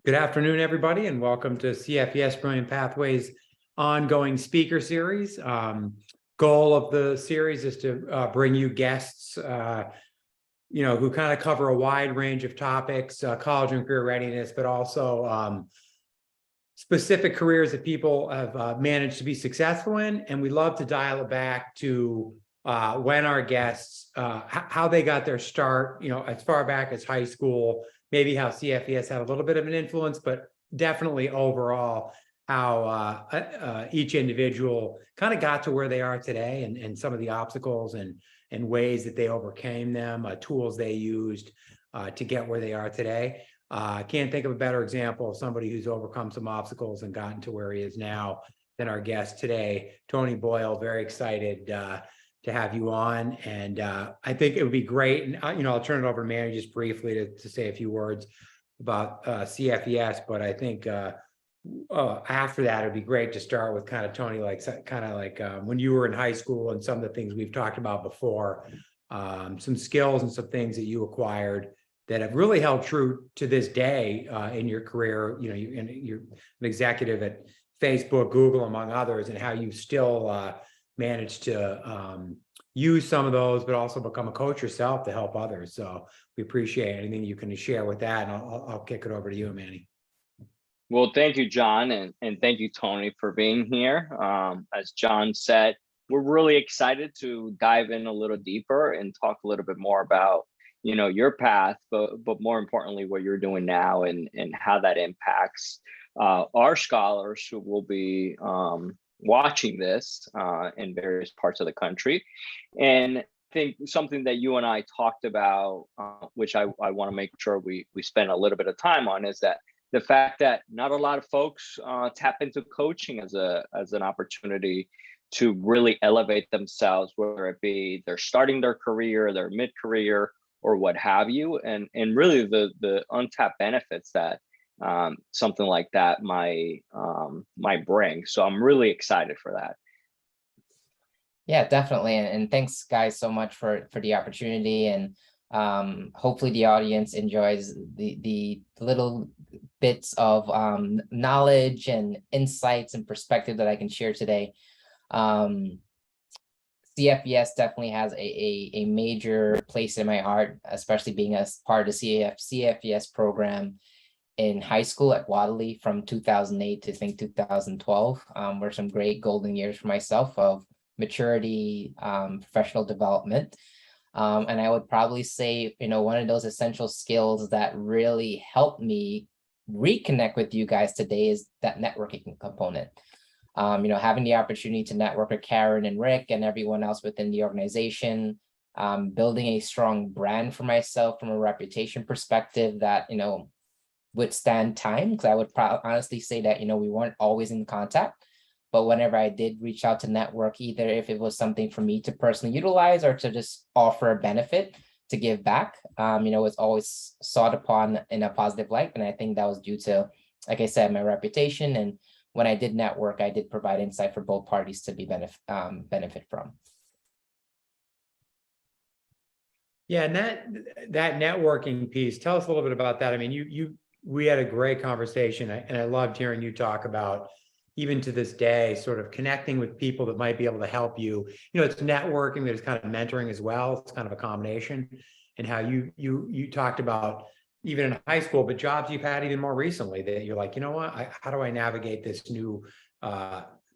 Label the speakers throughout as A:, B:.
A: Good afternoon, everybody, and welcome to CFES Brilliant Pathways ongoing speaker series. Goal of the series is to bring you guests, who kind of cover a wide range of topics, college and career readiness, but also specific careers that people have managed to be successful in. And we love to dial it back to when our guests, how they got their start, as far back as high school, maybe how CFES had a little bit of an influence, but definitely overall how each individual kind of got to where they are today, and some of the obstacles and ways that they overcame them, tools they used to get where they are today. I can't think of a better example of somebody who's overcome some obstacles and gotten to where he is now than our guest today, Tony Boyle. Very excited to have you on, and I think it would be great. And I'll turn it over to Manny just briefly to say a few words about CFES. But I think after that, it'd be great to start with kind of Tony, like when you were in high school and some of the things we've talked about before, some skills and some things that you acquired that have really held true to this day in your career. You're an executive at Facebook, Google, among others, and how you still managed to use some of those, but also become a coach yourself to help others. So we appreciate anything you can share with that. And I'll kick it over to you, Manny.
B: Well, thank you, John, and thank you, Tony, for being here. As John said, we're really excited to dive in a little deeper and talk a little bit more about, your path, but more importantly, what you're doing now and how that impacts our scholars who will be watching this in various parts of the country. And I think something that you and I talked about, which I want to make sure we spend a little bit of time on, is that the fact that not a lot of folks tap into coaching as an opportunity to really elevate themselves, whether it be they're starting their career, their mid-career, or what have you, and really the untapped benefits that something like that might bring. So I'm really excited for that.
C: Yeah, definitely. And thanks, guys, so much for the opportunity. And hopefully the audience enjoys the little bits of knowledge and insights and perspective that I can share today. CFES definitely has a major place in my heart, especially being a part of the CFES program in high school at Wadley from 2008 to 2012 were some great golden years for myself of maturity, professional development. And I would probably say, one of those essential skills that really helped me reconnect with you guys today is that networking component. Having the opportunity to network with Karen and Rick and everyone else within the organization, building a strong brand for myself from a reputation perspective that, withstand time, because I would honestly say that, we weren't always in contact. But whenever I did reach out to network, either if it was something for me to personally utilize or to just offer a benefit to give back, it's always sought upon in a positive light. And I think that was due to, like I said, my reputation. And when I did network, I did provide insight for both parties to be benefit from.
A: Yeah, and that networking piece, tell us a little bit about that. I mean, we had a great conversation, and I loved hearing you talk about, even to this day, sort of connecting with people that might be able to help you. It's networking, there's kind of mentoring as well. It's kind of a combination, and how you talked about even in high school, but jobs you've had even more recently that you're like, how do I navigate this new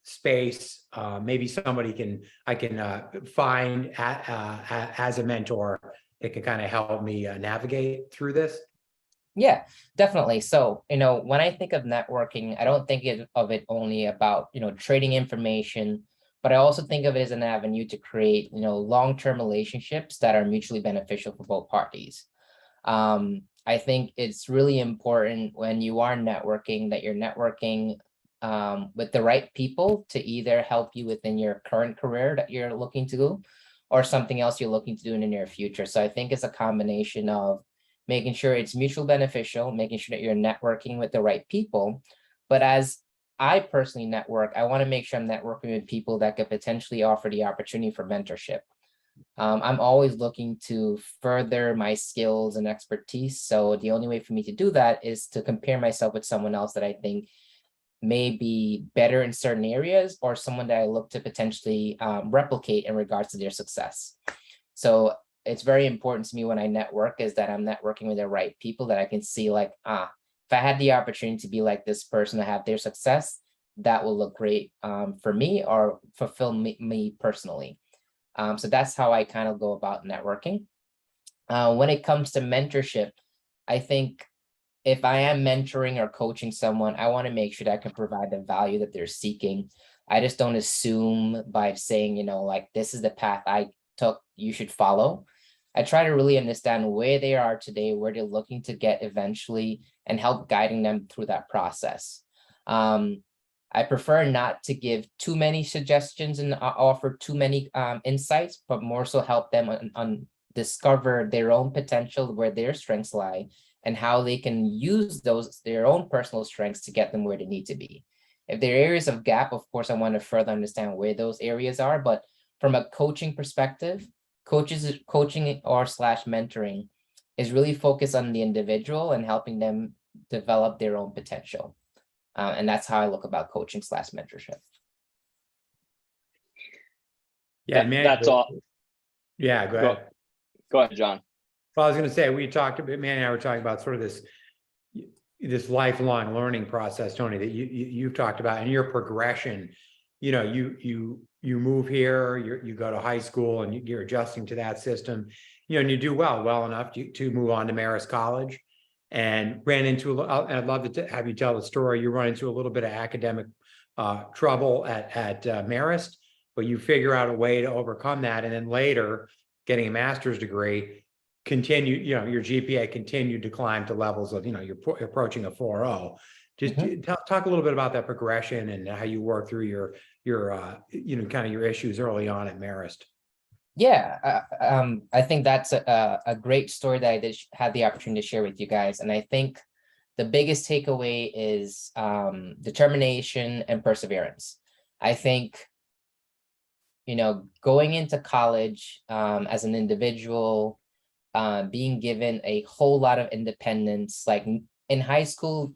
A: space? Maybe somebody I can find as a mentor that can kind of help me navigate through this.
C: Yeah, definitely. So, when I think of networking, I don't think of it only about, trading information, but I also think of it as an avenue to create, long-term relationships that are mutually beneficial for both parties. I think it's really important when you are networking that you're networking with the right people to either help you within your current career that you're looking to do or something else you're looking to do in the near future. So I think it's a combination of making sure it's mutually beneficial, making sure that you're networking with the right people. But as I personally network, I want to make sure I'm networking with people that could potentially offer the opportunity for mentorship. I'm always looking to further my skills and expertise. So the only way for me to do that is to compare myself with someone else that I think may be better in certain areas, or someone that I look to potentially replicate in regards to their success. So it's very important to me when I network is that I'm networking with the right people that I can see like, if I had the opportunity to be like this person to have their success, that will look great for me or fulfill me personally. So that's how I kind of go about networking. When it comes to mentorship, I think if I am mentoring or coaching someone, I want to make sure that I can provide the value that they're seeking. I just don't assume by saying, like, this is the path I took, you should follow. I try to really understand where they are today, where they're looking to get eventually, and help guiding them through that process. I prefer not to give too many suggestions and offer too many insights, but more so help them on discover their own potential, where their strengths lie, and how they can use their own personal strengths to get them where they need to be. If there are areas of gap, of course, I want to further understand where those areas are. But from a coaching perspective, coaching or slash mentoring is really focused on the individual and helping them develop their own potential. And that's how I look about coaching slash mentorship.
A: Yeah, man.
B: That's all.
A: Yeah, go ahead.
B: Go ahead, John.
A: Well, I was going to say, we talked about, Manny and I were talking about sort of this lifelong learning process, Tony, that you've talked about, and your progression. You move here, you go to high school, and you're adjusting to that system, and you do well enough to move on to Marist College, and ran into and I'd love to have you tell the story. You run into a little bit of academic trouble at Marist, but you figure out a way to overcome that, and then later getting a master's degree. Your GPA continued to climb to levels of, you're approaching a 4.0. Just talk a little bit about that progression and how you work through your kind of your issues early on at Marist.
C: Yeah, I think that's a great story that I had the opportunity to share with you guys. And I think the biggest takeaway is determination and perseverance. I think, going into college as an individual, being given a whole lot of independence. Like in high school,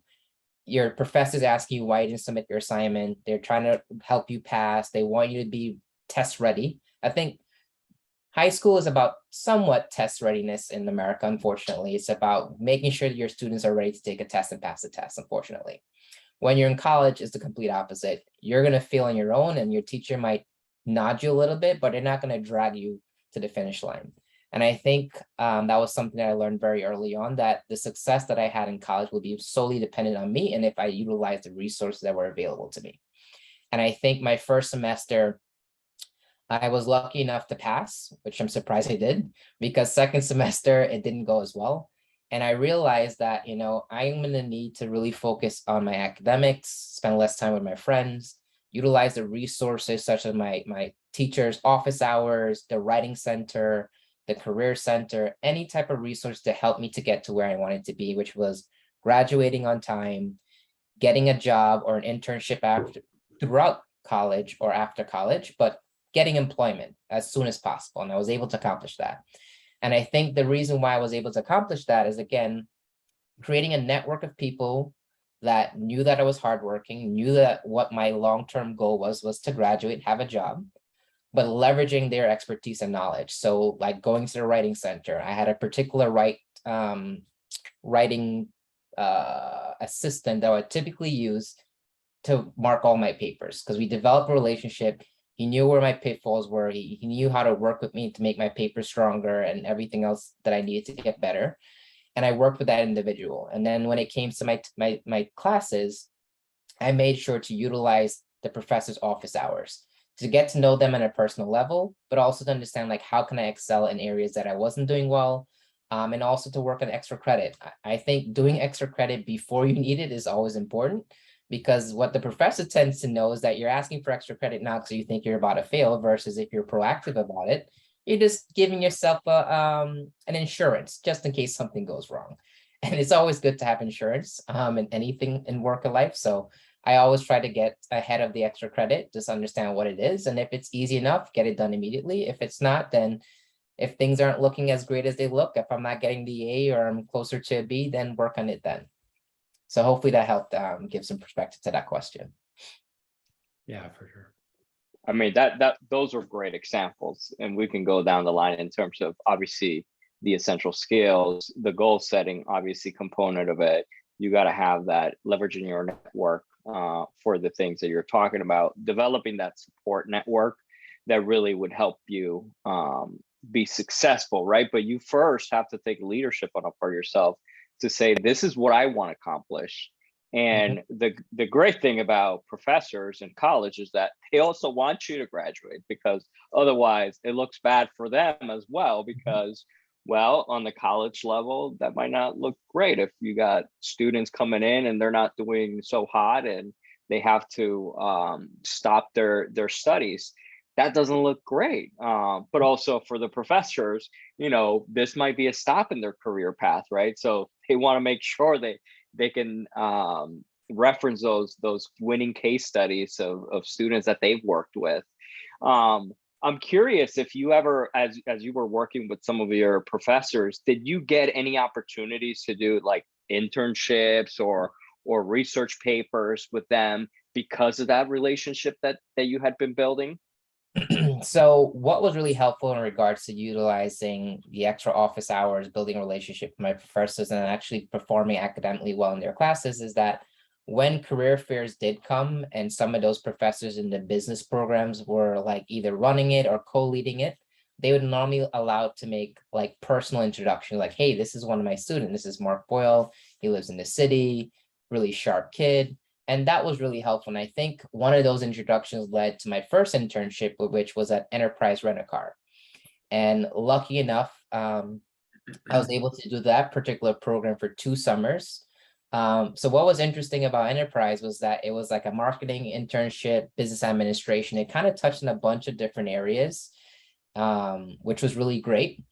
C: your professors ask you why you didn't submit your assignment. They're trying to help you pass. They want you to be test ready. I think high school is about somewhat test readiness in America, unfortunately. It's about making sure that your students are ready to take a test and pass the test, unfortunately. When you're in college, it's the complete opposite. You're going to feel on your own, and your teacher might nod you a little bit, but they're not going to drag you to the finish line. And I think that was something that I learned very early on, that the success that I had in college would be solely dependent on me and if I utilized the resources that were available to me. And I think my first semester, I was lucky enough to pass, which I'm surprised I did, because second semester, it didn't go as well. And I realized that, I'm going to need to really focus on my academics, spend less time with my friends, utilize the resources such as my teacher's office hours, the writing center, the career center, any type of resource to help me to get to where I wanted to be, which was graduating on time, getting a job or an internship throughout college or after college, but getting employment as soon as possible. And I was able to accomplish that. And I think the reason why I was able to accomplish that is, again, creating a network of people that knew that I was hardworking, knew that what my long-term goal was to graduate, have a job, but leveraging their expertise and knowledge. So like going to the writing center, I had a particular writing assistant that I would typically use to mark all my papers, because we developed a relationship. He knew where my pitfalls were. He knew how to work with me to make my papers stronger and everything else that I needed to get better. And I worked with that individual. And then when it came to my classes, I made sure to utilize the professor's office hours to get to know them on a personal level, but also to understand, like, how can I excel in areas that I wasn't doing well, and also to work on extra credit. I think doing extra credit before you need it is always important, because what the professor tends to know is that you're asking for extra credit now because you think you're about to fail, versus if you're proactive about it, you're just giving yourself an insurance just in case something goes wrong. And it's always good to have insurance in anything in work or life. So I always try to get ahead of the extra credit, just understand what it is. And if it's easy enough, get it done immediately. If it's not, then if things aren't looking as great as they look, if I'm not getting the A or I'm closer to a B, then work on it then. So hopefully that helped give some perspective to that question.
A: Yeah, for sure.
B: I mean, those are great examples, and we can go down the line in terms of obviously the essential skills, the goal setting, obviously component of it. You got to have that leveraging your network for the things that you're talking about, developing that support network that really would help you be successful, right? But you first have to take leadership on it for yourself to say, this is what I want to accomplish. And the great thing about professors in college is that they also want you to graduate, because otherwise it looks bad for them as well, because, well, on the college level, that might not look great if you got students coming in and they're not doing so hot and they have to stop their studies. That doesn't look great. But also for the professors, you know, this might be a stop in their career path, right? So they want to make sure they can reference those winning case studies of students that they've worked with. I'm curious if you ever, as you were working with some of your professors, did you get any opportunities to do like internships or research papers with them because of that relationship that you had been building?
C: So what was really helpful in regards to utilizing the extra office hours, building a relationship with my professors, and actually performing academically well in their classes is that when career fairs did come and some of those professors in the business programs were like either running it or co-leading it, they would normally allow to make like personal introduction, like, hey, this is one of my students. This is Mark Boyle. He lives in the city, really sharp kid. And that was really helpful. And I think one of those introductions led to my first internship, which was at Enterprise Rent-A-Car. And lucky enough, I was able to do that particular program for 2 summers. So what was interesting about Enterprise was that it was like a marketing internship, business administration. It kind of touched on a bunch of different areas, which was really great.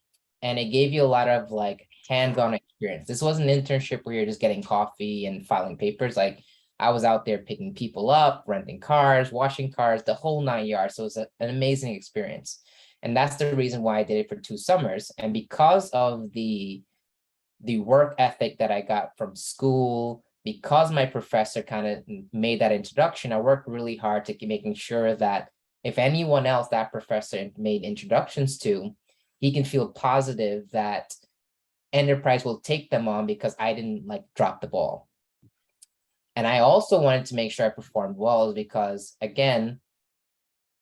C: And it gave you a lot of like hands-on experience. This wasn't an internship where you're just getting coffee and filing papers. Like I was out there picking people up, renting cars, washing cars, the whole 9 yards. So it was an amazing experience. And that's the reason why I did it for 2 summers. And because of the work ethic that I got from school, because my professor kind of made that introduction, I worked really hard to keep making sure that if anyone else that professor made introductions to, he can feel positive that Enterprise will take them on because I didn't like drop the ball. And I also wanted to make sure I performed well because, again,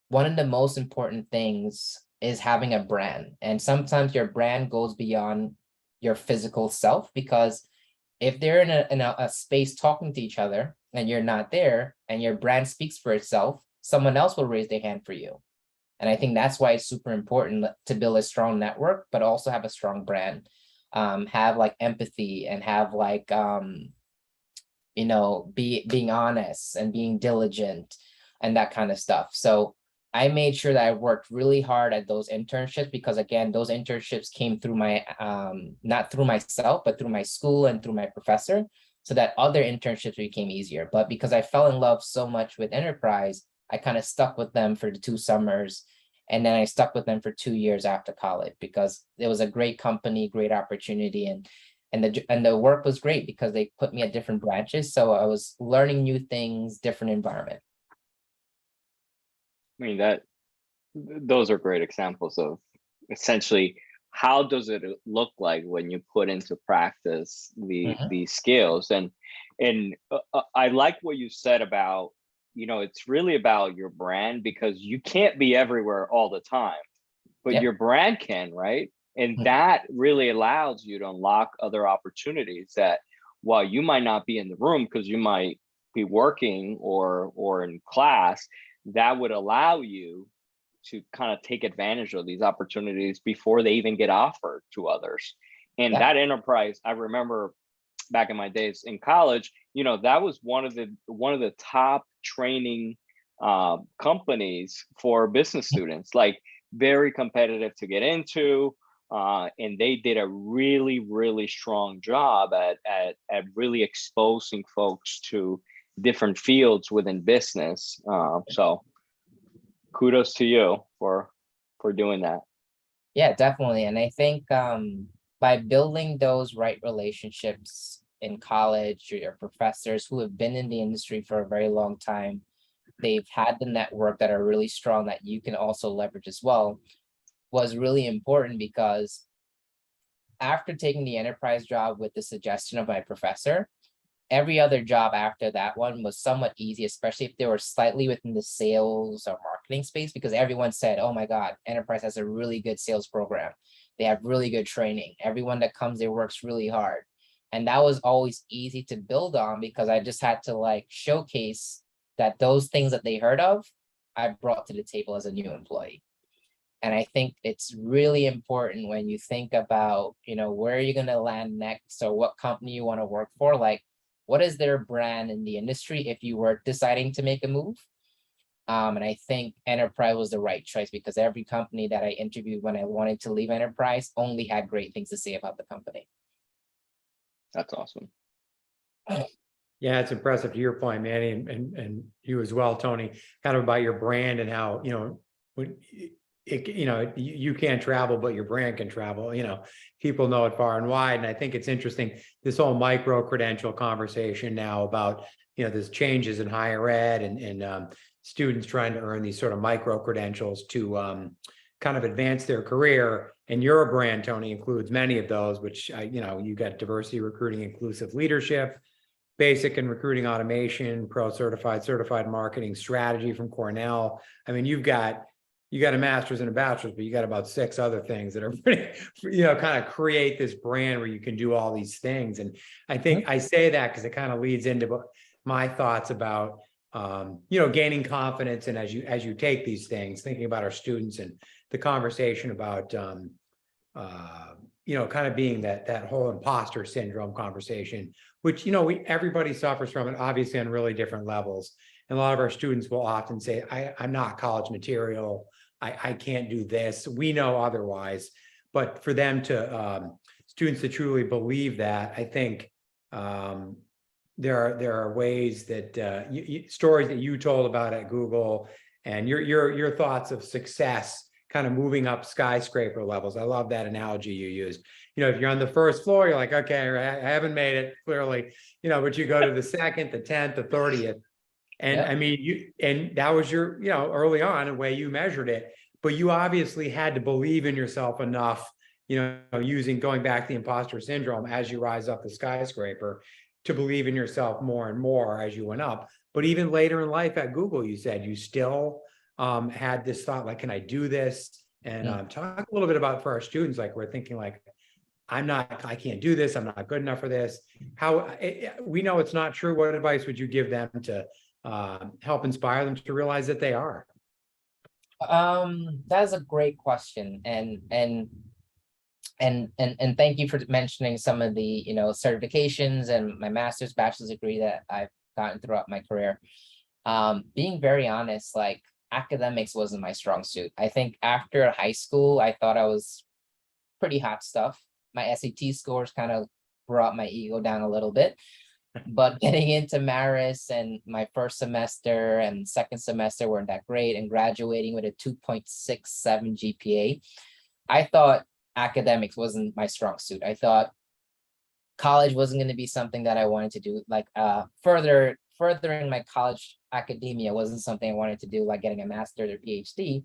C: one of the most important things is having a brand. And sometimes your brand goes beyond your physical self, because if they're in a space talking to each other and you're not there and your brand speaks for itself, someone else will raise their hand for you. And I think that's why it's super important to build a strong network, but also have a strong brand, have like empathy and have like, you know, being honest and being diligent and that kind of stuff. So I made sure that I worked really hard at those internships because, again, those internships came through my, not through myself, but through my school and through my professor, so that other internships became easier. But because I fell in love so much with Enterprise, I kind of stuck with them for the 2 summers. And then I stuck with them for 2 years after college because it was a great company, great opportunity. And the work was great because they put me at different branches. So I was learning new things, different environment.
B: I mean, those are great examples of essentially how does it look like when you put into practice these skills. And I like what you said about, you know, it's really about your brand, because you can't be everywhere all the time, but
C: Yep.
B: your brand can, right? And that really allows you to unlock other opportunities that, while you might not be in the room because you might be working or in class, that would allow you to kind of take advantage of these opportunities before they even get offered to others. And
C: Yeah.
B: that Enterprise, I remember back in my days in college, you know, that was one of the top training companies for business students, like very competitive to get into. And they did a really, really strong job at really exposing folks to different fields within business. So kudos to you for doing that.
C: Yeah, definitely. And I think by building those right relationships in college, your professors who have been in the industry for a very long time, they've had the network that are really strong that you can also leverage as well, was really important, because after taking the enterprise job with the suggestion of my professor, every other job after that one was somewhat easy, especially if they were slightly within the sales or marketing space, because everyone said, oh my God, enterprise has a really good sales program. They have really good training. Everyone that comes there works really hard. And that was always easy to build on, because I just had to like showcase that those things that they heard of, I brought to the table as a new employee. And I think it's really important when you think about, where are you going to land next, or what company you want to work for? Like, what is their brand in the industry if you were deciding to make a move? And I think Enterprise was the right choice, because every company that I interviewed when I wanted to leave Enterprise only had great things to say about the company.
B: That's awesome.
A: Yeah, it's impressive to your point, Manny, and you as well, Tony, kind of about your brand and how, when you can't travel, but your brand can travel, people know it far and wide. And I think it's interesting, this whole micro credential conversation now about, there's changes in higher ed and students trying to earn these sort of micro credentials to kind of advance their career. And your brand, Tony, includes many of those, which, you got diversity, recruiting, inclusive leadership, basic and recruiting automation, pro certified, certified marketing strategy from Cornell. I mean, you got a master's and a bachelor's, but you got about 6 other things that are pretty, kind of create this brand where you can do all these things. And I think I say that because it kind of leads into my thoughts about, gaining confidence. And as you take these things, thinking about our students and the conversation about, kind of being that whole imposter syndrome conversation, which, everybody suffers from it, obviously on really different levels. And a lot of our students will often say, I'm not college material. I can't do this. We know otherwise. But for them to, students to truly believe that, I think there are ways that stories that you told about at Google and your thoughts of success kind of moving up skyscraper levels. I love that analogy you used. If you're on the first floor, you're like, okay, I haven't made it clearly, but you go to the second, the 10th, the 30th. And
C: Yep.
A: I mean, and that was your, early on the way you measured it, but you obviously had to believe in yourself enough, going back to the imposter syndrome as you rise up the skyscraper, to believe in yourself more and more as you went up. But even later in life at Google, you said you still had this thought, like, can I do this? And talk a little bit about, for our students, like, we're thinking like, I can't do this. I'm not good enough for this. How we know it's not true. What advice would you give them to help inspire them to realize that they are?
C: That's a great question. And thank you for mentioning some of the, certifications and my master's, bachelor's degree that I've gotten throughout my career. Being very honest, like, academics wasn't my strong suit. I think after high school, I thought I was pretty hot stuff. My SAT scores kind of brought my ego down a little bit. But getting into Marist and my first semester and second semester weren't that great, and graduating with a 2.67 GPA, I thought academics wasn't my strong suit. I thought college wasn't going to be something that I wanted to do. Like furthering my college academia wasn't something I wanted to do, like getting a master's or PhD.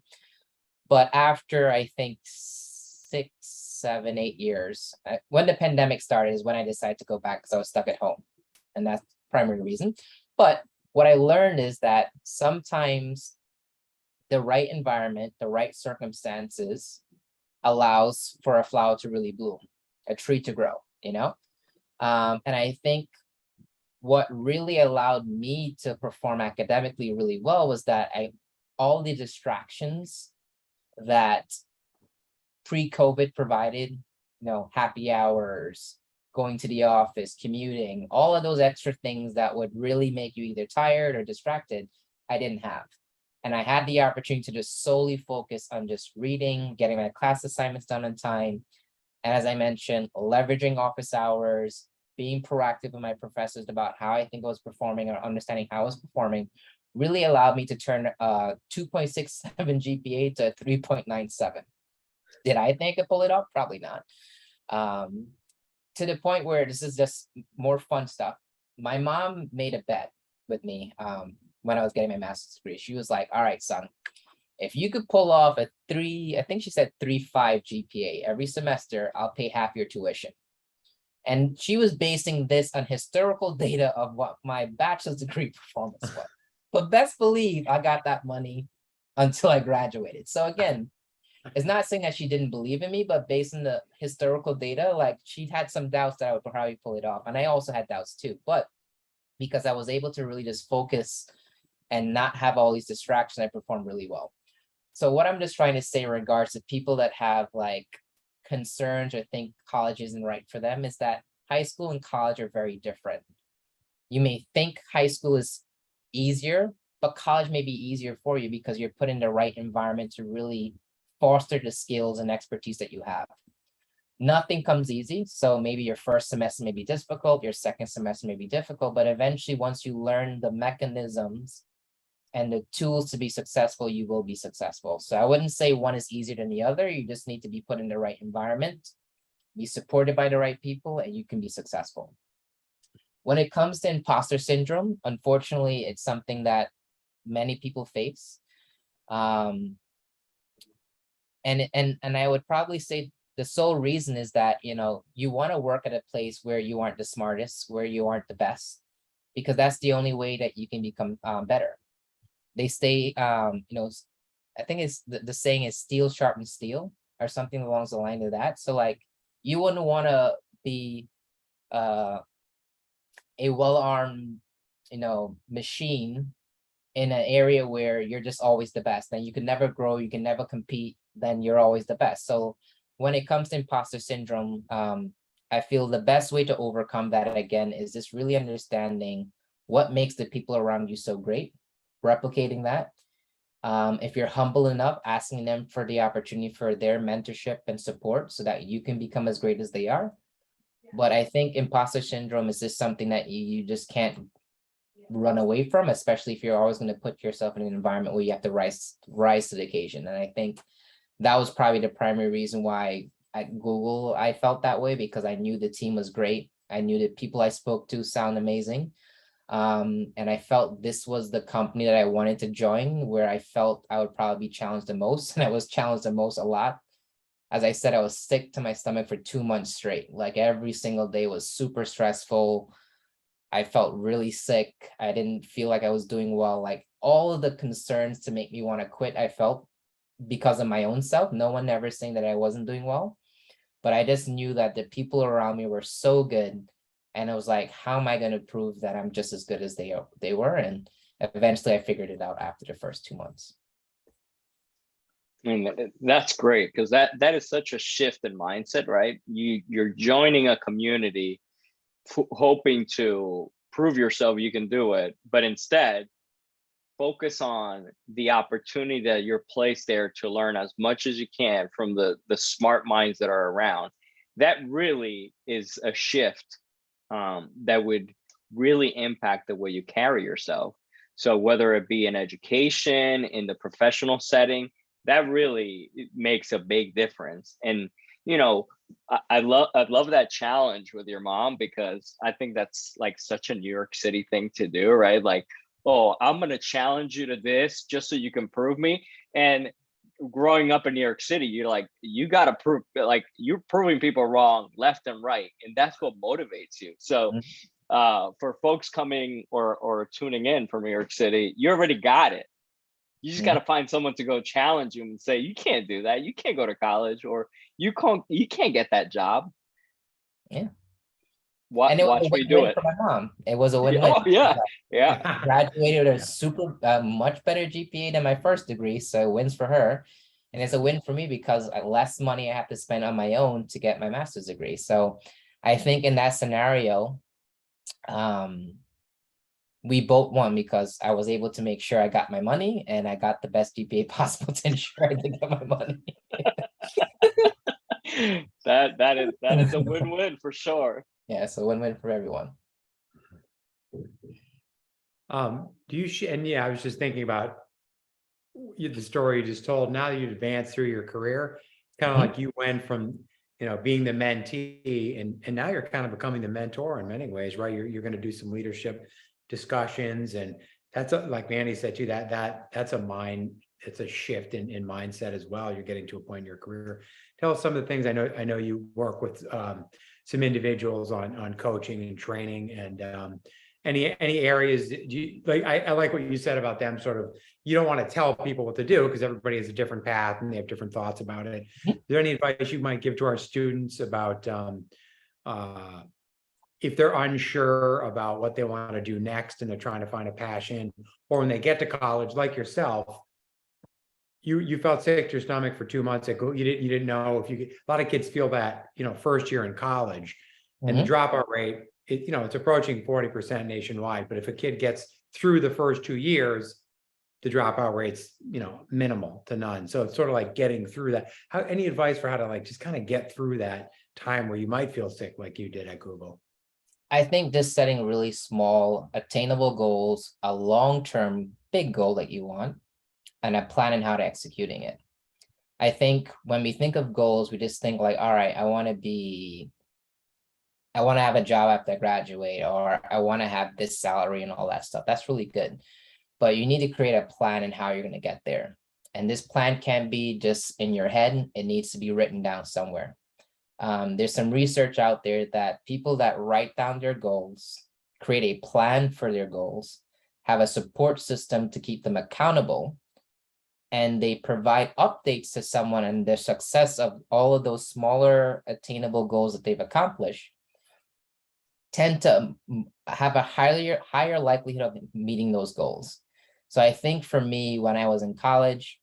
C: But after, I think, 6, 7, 8 years, when the pandemic started is when I decided to go back, because I was stuck at home. And that's the primary reason. But what I learned is that sometimes the right environment, the right circumstances allows for a flower to really bloom, a tree to grow, And I think what really allowed me to perform academically really well was that all the distractions that pre-COVID provided, happy hours, going to the office, commuting, all of those extra things that would really make you either tired or distracted, I didn't have. And I had the opportunity to just solely focus on just reading, getting my class assignments done on time. And as I mentioned, leveraging office hours, being proactive with my professors about how I think I was performing or understanding how I was performing really allowed me to turn 2.67 GPA to 3.97. Did I think I could pull it off? Probably not. To the point where this is just more fun stuff. My mom made a bet with me when I was getting my master's degree. She was like, all right, son, if you could pull off a I think she said 3.5 GPA every semester, I'll pay half your tuition. And she was basing this on historical data of what my bachelor's degree performance was. But best believe I got that money until I graduated. So again, it's not saying that she didn't believe in me, but based on the historical data, like she had some doubts that I would probably pull it off. And I also had doubts too, but because I was able to really just focus and not have all these distractions, I performed really well. So what I'm just trying to say in regards to people that have like concerns or think college isn't right for them is that high school and college are very different. You may think high school is easier, but college may be easier for you because you're put in the right environment to really foster the skills and expertise that you have. Nothing comes easy. So maybe your first semester may be difficult, your second semester may be difficult, but eventually once you learn the mechanisms and the tools to be successful, you will be successful. So I wouldn't say one is easier than the other. You just need to be put in the right environment, be supported by the right people, and you can be successful. When it comes to imposter syndrome, unfortunately, it's something that many people face. And I would probably say the sole reason is that, you know, you want to work at a place where you aren't the smartest, where you aren't the best, because that's the only way that you can become better. They say, you know, I think it's the saying is steel sharpens steel or something along the line of that. So like, you wouldn't want to be a well-armed, you know, machine in an area where you're just always the best. Then you can never grow, you can never compete, then you're always the best. So when it comes to imposter syndrome, I feel the best way to overcome that again is just really understanding what makes the people around you so great, replicating that. If you're humble enough, asking them for the opportunity for their mentorship and support so that you can become as great as they are. But I think imposter syndrome is just something that you just can't run away from, especially if you're always going to put yourself in an environment where you have to rise to the occasion. And I think that was probably the primary reason why at Google I felt that way, because I knew the team was great. I knew the people I spoke to sound amazing. And I felt this was the company that I wanted to join, where I felt I would probably be challenged the most. And I was challenged the most a lot. As I said, I was sick to my stomach for 2 months straight. Like every single day was super stressful. I felt really sick. I didn't feel like I was doing well. Like all of the concerns to make me want to quit, I felt because of my own self. No one ever saying that I wasn't doing well, but I just knew that the people around me were so good. And I was like, how am I going to prove that I'm just as good as they were? And eventually I figured it out after the first 2 months.
B: And that's great, because that is such a shift in mindset, right? You're joining a community hoping to prove yourself you can do it, but instead focus on the opportunity that you're placed there to learn as much as you can from the smart minds that are around. That really is a shift that would really impact the way you carry yourself. So whether it be in education, in the professional setting, that really makes a big difference. And you know, I love that challenge with your mom, because I think that's like such a New York City thing to do, right? Like, oh, I'm gonna challenge you to this just so you can prove me. And growing up in New York City, you're like, you gotta prove, like you're proving people wrong left and right, and that's what motivates you. So for folks coming or tuning in from New York City, you already got it. You just got to find someone to go challenge you and say, you can't do that. You can't go to college, or you can't get that job.
C: Yeah.
B: Watch me do it.
C: For my mom. It was a win-win.
B: Oh, yeah.
C: Graduated with a super much better GPA than my first degree, so wins for her. And it's a win for me because less money I have to spend on my own to get my master's degree. So I think in that scenario, we both won, because I was able to make sure I got my money and I got the best GPA possible to ensure I did get my money.
B: that is a win-win for sure.
C: Yeah, so win-win for everyone.
A: Do you, and yeah, I was just thinking about the story you just told. Now that you've advanced through your career, it's kind of
C: Mhm.
A: like you went from, being the mentee and now you're kind of becoming the mentor in many ways, right? You're going to do some leadership discussions, and that's like Mandy said too, that's it's a shift in mindset as well. You're getting to a point in your career. Tell us some of the things. I know you work with some individuals on coaching and training, and any areas do you like? I like what you said about them, sort of, you don't want to tell people what to do because everybody has a different path and they have different thoughts about it. Is there any advice you might give to our students about uh, if they're unsure about what they want to do next and they're trying to find a passion, or when they get to college, like yourself, you felt sick to your stomach for 2 months ago. You didn't know if you. A lot of kids feel that, first year in college, and the
C: Mhm.
A: dropout rate, it's approaching 40% nationwide. But if a kid gets through the first 2 years, the dropout rate's, minimal to none. So it's sort of like getting through that. Any advice for how to like just kind of get through that time where you might feel sick like you did at Google?
C: I think just setting really small, attainable goals, a long-term big goal that you want, and a plan on how to executing it. I think when we think of goals, we just think like, all right, I want to have a job after I graduate, or I want to have this salary and all that stuff. That's really good. But you need to create a plan and how you're going to get there. And this plan can't be just in your head. It needs to be written down somewhere. There's some research out there that people that write down their goals, create a plan for their goals, have a support system to keep them accountable, and they provide updates to someone and their success of all of those smaller attainable goals that they've accomplished, tend to have a higher likelihood of meeting those goals. So I think for me, when I was in college,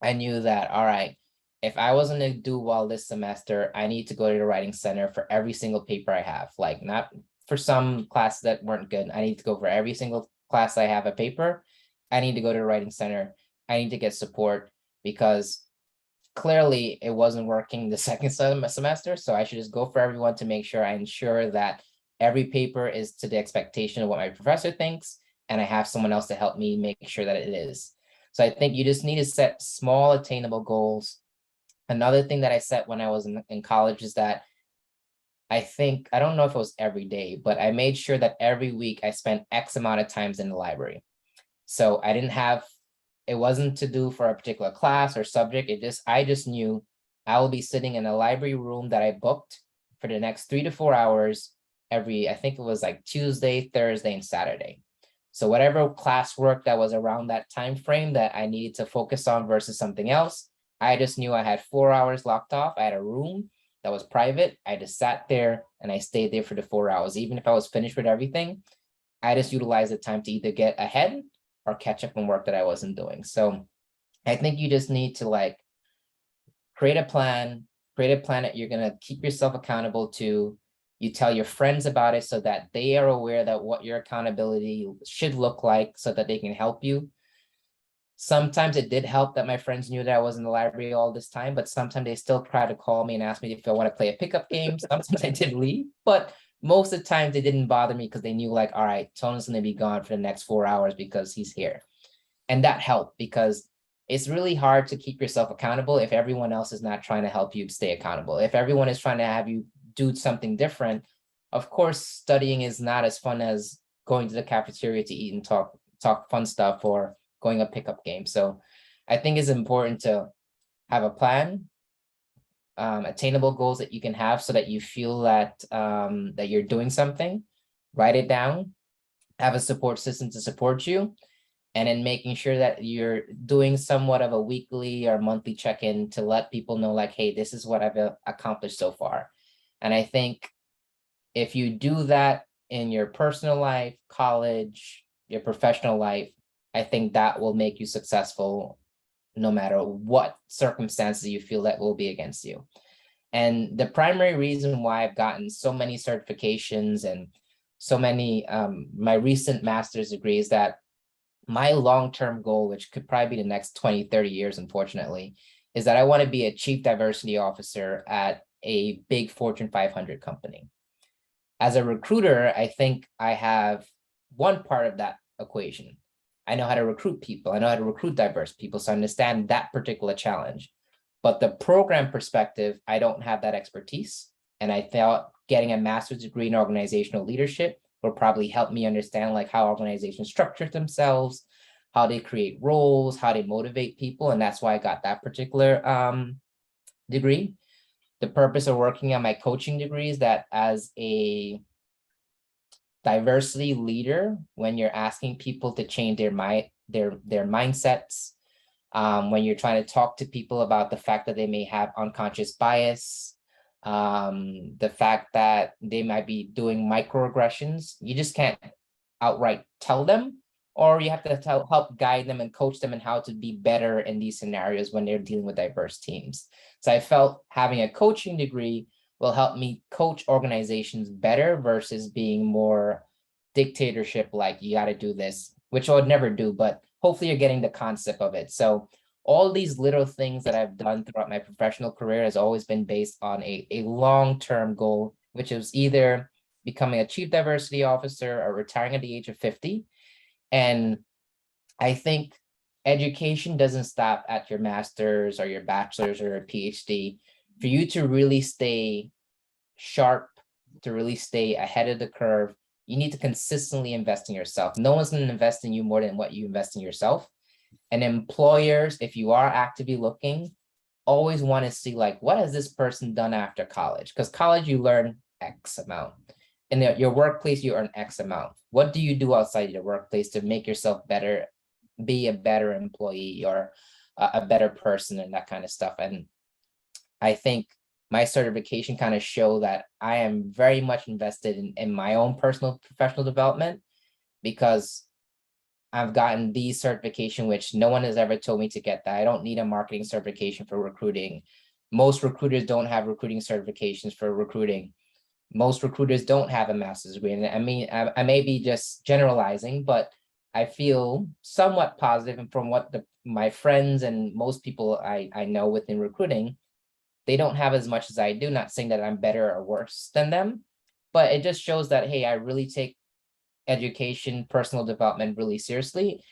C: I knew that, all right, if I wasn't to do well this semester, I need to go to the writing center for every single paper I have, like not for some classes that weren't good. I need to go for every single class I have a paper. I need to go to the writing center. I need to get support because clearly it wasn't working the second semester. So I should just go for everyone to make sure I ensure that every paper is to the expectation of what my professor thinks, and I have someone else to help me make sure that it is. So I think you just need to set small attainable goals. Another thing that I set when I was in college is that I don't know if it was every day, but I made sure that every week I spent X amount of times in the library. So it wasn't to do for a particular class or subject. I just knew I will be sitting in a library room that I booked for the next 3 to 4 hours I think it was like Tuesday, Thursday, and Saturday. So whatever classwork that was around that time frame that I needed to focus on versus something else, I just knew I had 4 hours locked off. I had a room that was private. I just sat there and I stayed there for the 4 hours. Even if I was finished with everything, I just utilized the time to either get ahead or catch up on work that I wasn't doing. So I think you just need to like create a plan that you're going to keep yourself accountable to. You tell your friends about it so that they are aware that what your accountability should look like so that they can help you. Sometimes it did help that my friends knew that I was in the library all this time, but sometimes they still try to call me and ask me if I want to play a pickup game. Sometimes I did leave, but most of the time they didn't bother me because they knew like, all right, Tony's going to be gone for the next 4 hours because he's here. And that helped because it's really hard to keep yourself accountable if everyone else is not trying to help you stay accountable. If everyone is trying to have you do something different, of course, studying is not as fun as going to the cafeteria to eat and talk fun stuff or going a pickup game. So I think it's important to have a plan, attainable goals that you can have so that you feel that that you're doing something, write it down, have a support system to support you, and then making sure that you're doing somewhat of a weekly or monthly check-in to let people know like, hey, this is what I've accomplished so far. And I think if you do that in your personal life, college, your professional life, I think that will make you successful no matter what circumstances you feel that will be against you. And the primary reason why I've gotten so many certifications and so many, my recent master's degree is that my long-term goal, which could probably be the next 20, 30 years, unfortunately, is that I want to be a chief diversity officer at a big Fortune 500 company. As a recruiter, I think I have one part of that equation. I know how to recruit people. I know how to recruit diverse people. So I understand that particular challenge. But the program perspective, I don't have that expertise. And I thought getting a master's degree in organizational leadership will probably help me understand like how organizations structure themselves, how they create roles, how they motivate people. And that's why I got that particular degree. The purpose of working on my coaching degree is that as a diversity leader, when you're asking people to change their mindsets, when you're trying to talk to people about the fact that they may have unconscious bias, the fact that they might be doing microaggressions, you just can't outright tell them, or you have to help guide them and coach them in how to be better in these scenarios when they're dealing with diverse teams. So I felt having a coaching degree will help me coach organizations better versus being more dictatorship, like you got to do this, which I would never do, but hopefully you're getting the concept of it. So all these little things that I've done throughout my professional career has always been based on a long-term goal, which is either becoming a chief diversity officer or retiring at the age of 50. And I think education doesn't stop at your master's or your bachelor's or your PhD. For you to really stay sharp, to really stay ahead of the curve, you need to consistently invest in yourself. No one's going to invest in you more than what you invest in yourself. And employers, if you are actively looking, always want to see like, what has this person done after college? Because college, you learn X amount. In your workplace, you earn X amount. What do you do outside your workplace to make yourself better, be a better employee or a better person and that kind of stuff? And I think my certification kind of show that I am very much invested in my own personal professional development, because I've gotten these certification, which no one has ever told me to get that. I don't need a marketing certification for recruiting. Most recruiters don't have recruiting certifications for recruiting. Most recruiters don't have a master's degree. And I mean, I may be just generalizing, but I feel somewhat positive. And from what my friends and most people I know within recruiting, they don't have as much as I do. Not saying that I'm better or worse than them, but it just shows that, hey, I really take education, personal development really seriously.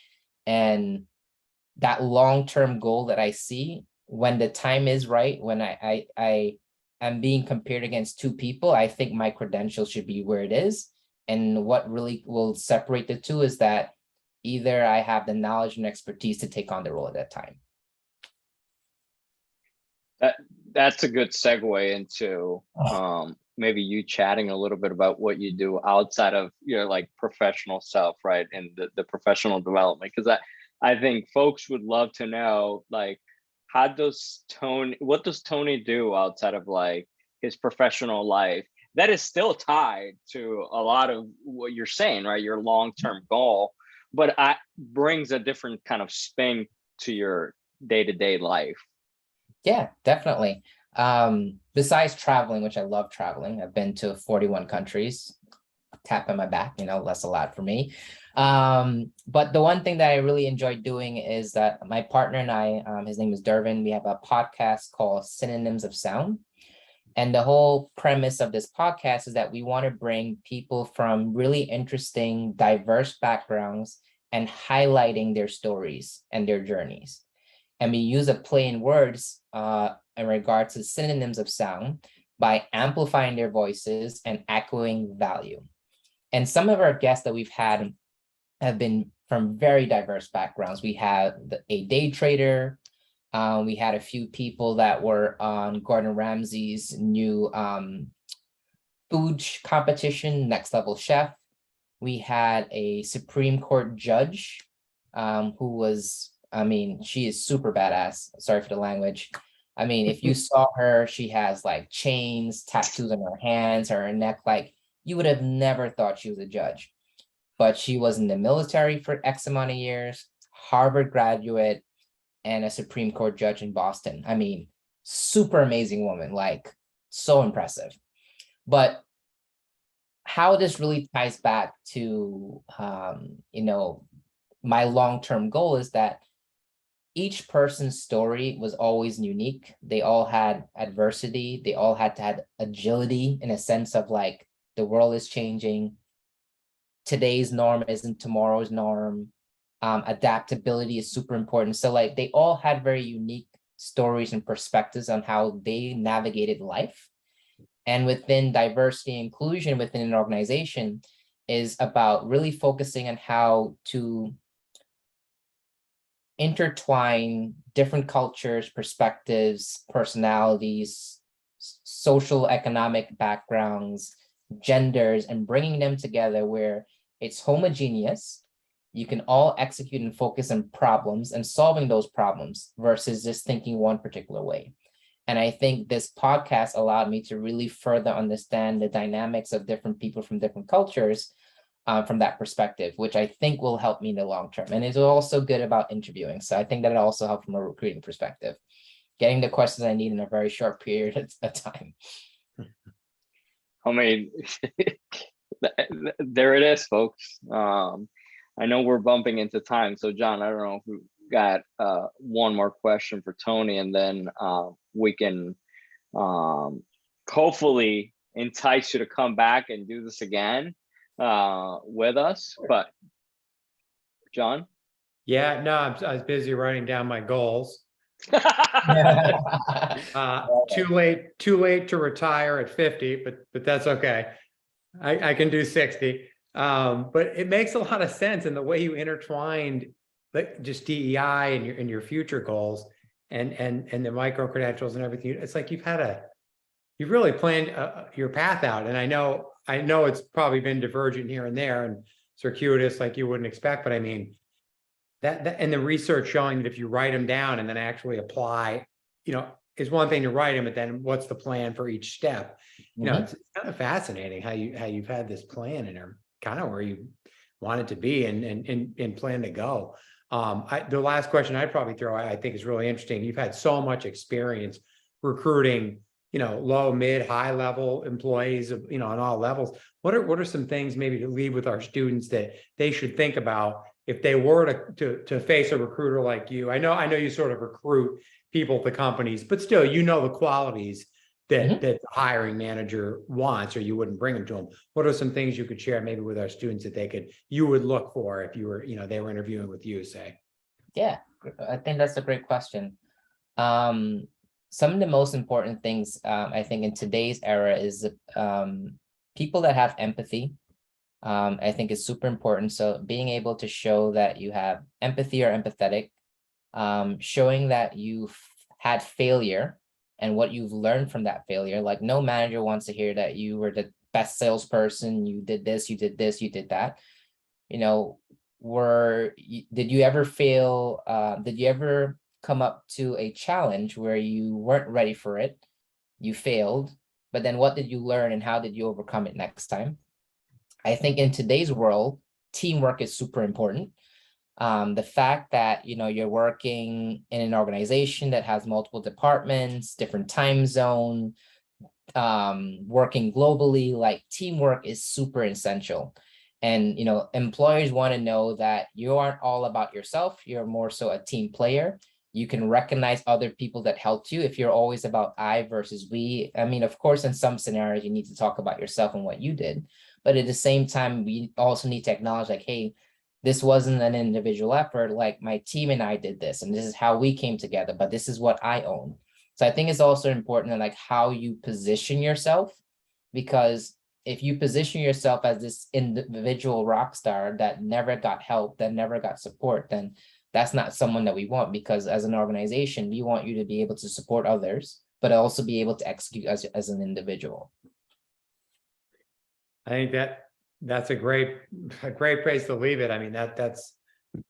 C: And that long-term goal that I see, when the time is right, when I am being compared against two people, I think my credentials should be where it is. And what really will separate the two is that either I have the knowledge and expertise to take on the role at that time.
B: That's a good segue into maybe you chatting a little bit about what you do outside of your like professional self, right? And the professional development, because I think folks would love to know, like, what does Tony do outside of like his professional life that is still tied to a lot of what you're saying, right? Your long-term goal, but brings a different kind of spin to your day-to-day life.
C: Yeah, definitely. Besides traveling, which I love traveling, I've been to 41 countries. Tap on my back, that's a lot for me. But the one thing that I really enjoy doing is that my partner and I, his name is Dervin, we have a podcast called Synonyms of Sound. And the whole premise of this podcast is that we want to bring people from really interesting, diverse backgrounds and highlighting their stories and their journeys. And we use a play in words in regards to synonyms of sound by amplifying their voices and echoing value. And some of our guests that we've had have been from very diverse backgrounds. We had a day trader. We had a few people that were on Gordon Ramsay's new food competition, Next Level Chef. We had a Supreme Court judge who was, she is super badass. Sorry for the language. If you saw her, she has like chains, tattoos on her hands, her neck, like you would have never thought she was a judge. But she was in the military for X amount of years, Harvard graduate, and a Supreme Court judge in Boston. Super amazing woman, like so impressive. But how this really ties back to, my long-term goal is that each person's story was always unique. They all had adversity. They all had to have agility in a sense of like the world is changing. Today's norm isn't tomorrow's norm. Adaptability is super important. So like they all had very unique stories and perspectives on how they navigated life. And within diversity and inclusion within an organization is about really focusing on how to intertwine different cultures, perspectives, personalities, social economic backgrounds, genders, and bringing them together where it's homogeneous. You can all execute and focus on problems and solving those problems versus just thinking one particular way. And I think this podcast allowed me to really further understand the dynamics of different people from different cultures from that perspective, which I think will help me in the long term. And it's also good about interviewing. So I think that it also helped from a recruiting perspective, getting the questions I need in a very short period of time.
B: I mean, there it is, folks. I know we're bumping into time. So John, I don't know if we got one more question for Tony, and then we can hopefully entice you to come back and do this again with us. But John?
A: Yeah, no, I was busy writing down my goals. Too late to retire at 50, but that's okay. I can do 60. But it makes a lot of sense in the way you intertwined like just DEI and your future goals and the micro credentials and everything. It's like you've really planned your path out. And I know it's probably been divergent here and there and circuitous like you wouldn't expect, but I mean, that and the research showing that if you write them down and then actually apply, is one thing to write them, but then what's the plan for each step? It's kind of fascinating how you've had this plan and are kind of where you want it to be and plan to go. The last question I'd probably throw, I think is really interesting. You've had so much experience recruiting, low, mid, high level employees of, on all levels. What are some things maybe to leave with our students that they should think about if they were to face a recruiter like you? I know you sort of recruit people to companies, but still, the qualities that the hiring manager wants, or you wouldn't bring them to them. What are some things you could share maybe with our students that you would look for if you were, they were interviewing with you, say?
C: Yeah, I think that's a great question. Some of the most important things I think in today's era is people that have empathy. I think is super important. So being able to show that you have empathy or empathetic, showing that you've had failure and what you've learned from that failure. Like no manager wants to hear that you were the best salesperson, you did this, you did this, you did that. Did you ever fail? Did you ever come up to a challenge where you weren't ready for it? You failed, but then what did you learn and how did you overcome it next time? I think in today's world, teamwork is super important. The fact that, you're working in an organization that has multiple departments, different time zone, working globally, like teamwork is super essential. And, employers want to know that you aren't all about yourself. You're more so a team player. You can recognize other people that helped you. If you're always about I versus we, I mean, of course, in some scenarios, you need to talk about yourself and what you did. But at the same time, we also need to acknowledge like, hey, this wasn't an individual effort. Like my team and I did this, and this is how we came together, but this is what I own. So I think it's also important like how you position yourself, because if you position yourself as this individual rock star that never got help, that never got support, then that's not someone that we want, because as an organization, we want you to be able to support others, but also be able to execute as an individual.
A: I think that's a great place to leave it. I mean, that's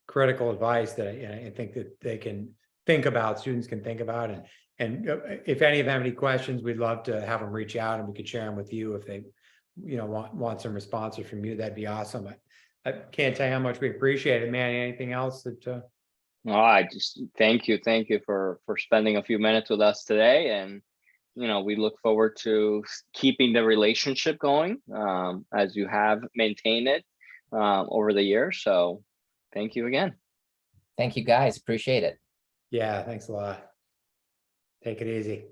A: critical advice that I think that they can think about, students can think about. And if any of them have any questions, we'd love to have them reach out and we could share them with you if they, want some responses from you. That'd be awesome. I can't tell you how much we appreciate it, man. Anything else that?
B: I just thank you for spending a few minutes with us today, and we look forward to keeping the relationship going as you have maintained it over the years. So thank you again.
C: Thank you guys, appreciate it.
A: Yeah, thanks a lot. Take it easy.